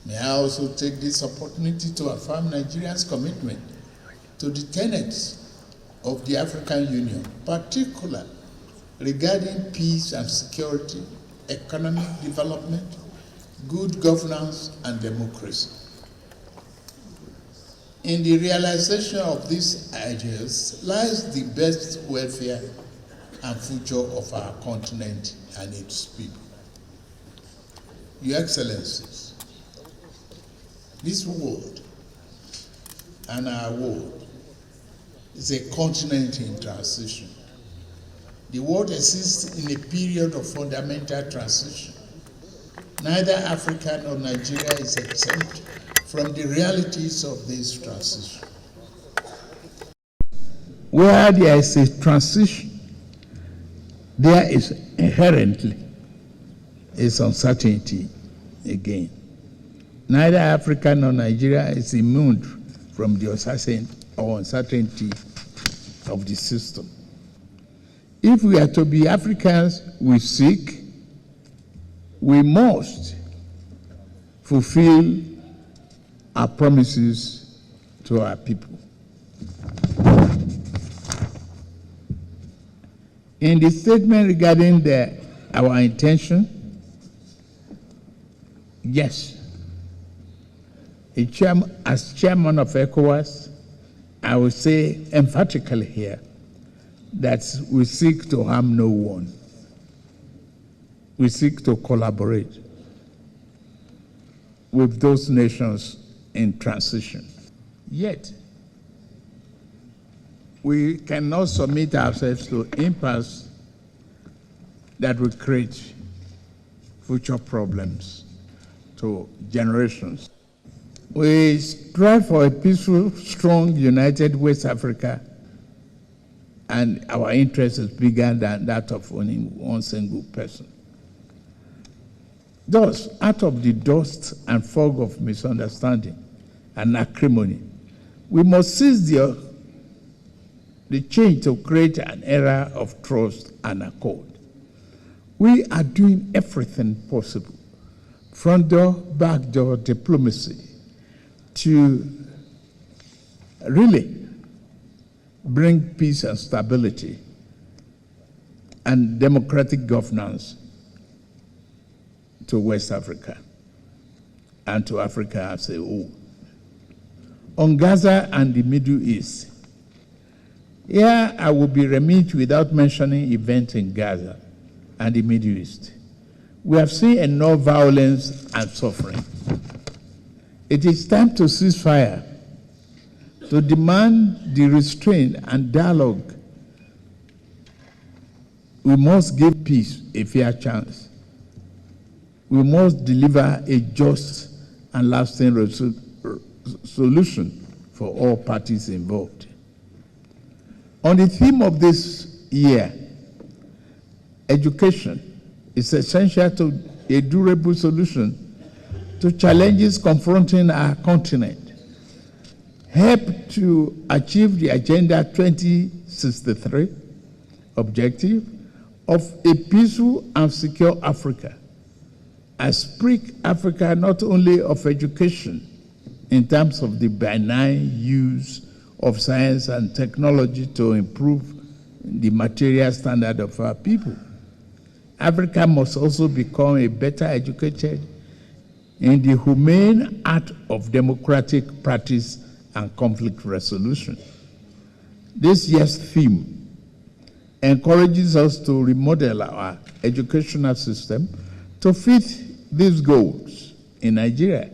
May I also take this opportunity to affirm Nigeria's commitment to the tenets of the African Union, particularly regarding peace and security, economic development, good governance, and democracy. In the realization of these ideals lies the best welfare and future of our continent and its people. Your Excellencies, this world and our world is a continent in transition. The world exists in a period of fundamental transition. Neither Africa nor Nigeria is exempt from the realities of this transition. Where there is a transition, there is inherently is uncertainty again. Neither Africa nor Nigeria is immune from the uncertainty of the system. If we are to be Africans we seek, we must fulfill our promises to our people. In the statement regarding our intention, yes, as chairman of Ecowas, I will say emphatically here that we seek to harm no one. We seek to collaborate with those nations in transition. Yet, we cannot submit ourselves to impasse that will create future problems to generations. We strive for a peaceful, strong, united West Africa, and our interest is bigger than that of only one single person. Thus, out of the dust and fog of misunderstanding and acrimony, we must seize the change to create an era of trust and accord. We are doing everything possible, front door, back door diplomacy, to really bring peace and stability and democratic governance to West Africa and to Africa as a whole. On Gaza and the Middle East, here I will be remiss without mentioning events in Gaza and the Middle East. We have seen enough violence and suffering. It is time to cease fire, to demand the restraint and dialogue. We must give peace a fair chance. We must deliver a just and lasting solution for all parties involved. On the theme of this year, education is essential to a durable solution to challenges confronting our continent. Help to achieve the Agenda 2063 objective of a peaceful and secure Africa. I speak Africa not only of education in terms of the benign use of science and technology to improve the material standard of our people. Africa must also become a better educated in the humane art of democratic practice and conflict resolution. This year's theme encourages us to remodel our educational system to fit these goals. In Nigeria,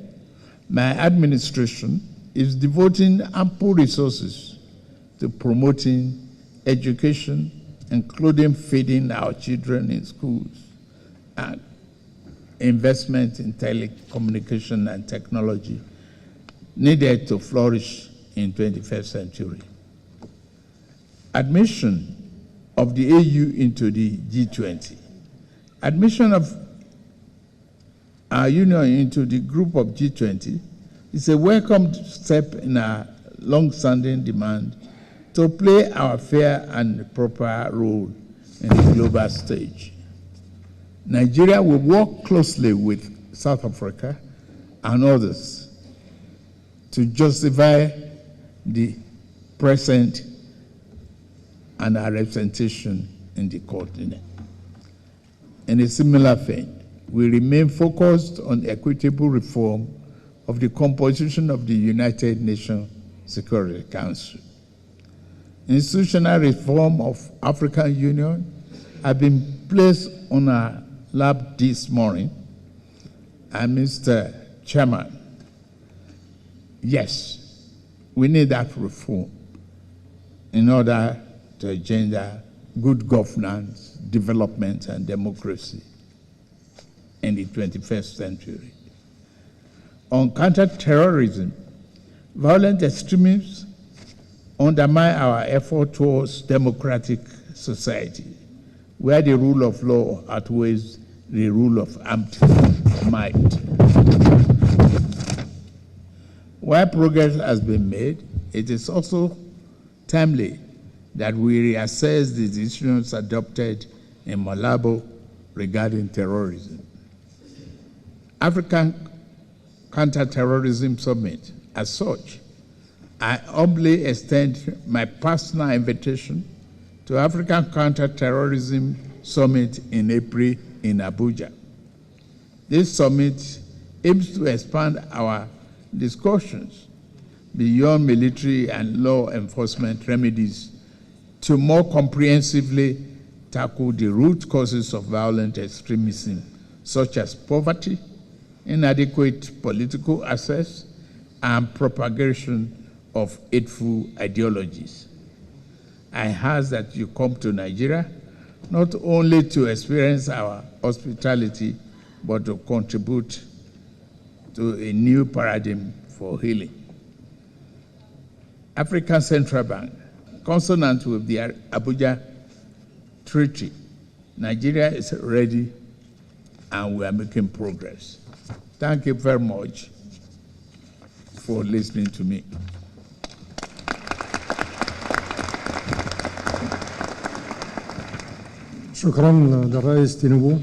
my administration is devoting ample resources to promoting education, including feeding our children in schools, and investment in telecommunication and technology needed to flourish in 21st century. Admission of the AU into the G20. Admission of our union into the group of G20 is a welcome step in our long-standing demand to play our fair and proper role in the global stage. Nigeria will work closely with South Africa and others to justify the present and our representation in the continent. In a similar vein, we remain focused on equitable reform of the composition of the United Nations Security Council. Institutional reform of African Union have been placed on our lap this morning. And Mr. Chairman, yes, we need that reform in order to engender good governance, development, and democracy in the 21st century. On counter-terrorism, violent extremism undermine our effort towards democratic society, where the rule of law outweighs the rule of armed might. While progress has been made, it is also timely that we reassess the decisions adopted in Malabo regarding terrorism. African Counter-Terrorism Summit, as such, I humbly extend my personal invitation to African Counter-Terrorism Summit in April in Abuja. This summit aims to expand our discussions beyond military and law enforcement remedies to more comprehensively tackle the root causes of violent extremism, such as poverty, inadequate political access, and propagation of hateful ideologies. I ask that you come to Nigeria not only to experience our hospitality, but to contribute to a new paradigm for healing. African Central Bank, consonant with the Abuja Treaty, Nigeria is ready and we are making progress. Thank you very much for listening to me. شكرا للرئيس تينوبو.